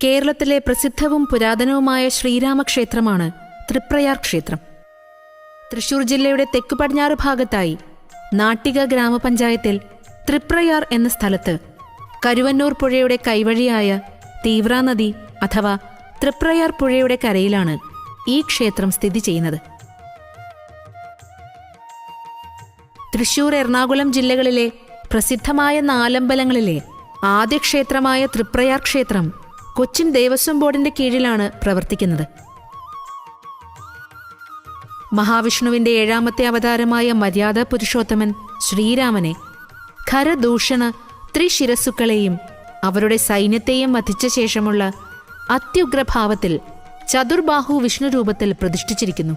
കേരളത്തിലെ പ്രസിദ്ധവും പുരാതനവുമായ ശ്രീരാമക്ഷേത്രമാണ് തൃപ്രയാർ ക്ഷേത്രം. തൃശൂർ ജില്ലയുടെ തെക്കു പടിഞ്ഞാറ് ഭാഗത്തായി നാട്ടിക ഗ്രാമപഞ്ചായത്തിൽ തൃപ്രയാർ എന്ന സ്ഥലത്ത് കരുവന്നൂർ പുഴയുടെ കൈവഴിയായ തീവ്ര നദി അഥവാ തൃപ്രയാർ പുഴയുടെ കരയിലാണ് ഈ ക്ഷേത്രം സ്ഥിതി ചെയ്യുന്നത്. തൃശൂർ, എറണാകുളം ജില്ലകളിലെ പ്രസിദ്ധമായ 4 അമ്പലങ്ങളിലെ ആദ്യ ക്ഷേത്രമായ തൃപ്രയാർ ക്ഷേത്രം കൊച്ചിൻ ദേവസ്വം ബോർഡിന്റെ കീഴിലാണ് പ്രവർത്തിക്കുന്നത്. മഹാവിഷ്ണുവിന്റെ 7ാമത്തെ അവതാരമായ മര്യാദ പുരുഷോത്തമൻ ശ്രീരാമനെ ഖരദൂഷണ ത്രിശിരസ്സുക്കളെയും അവരുടെ സൈന്യത്തെയും വധിച്ച ശേഷമുള്ള അത്യുഗ്രഭാവത്തിൽ ചതുർബാഹു വിഷ്ണു രൂപത്തിൽ പ്രതിഷ്ഠിച്ചിരിക്കുന്നു.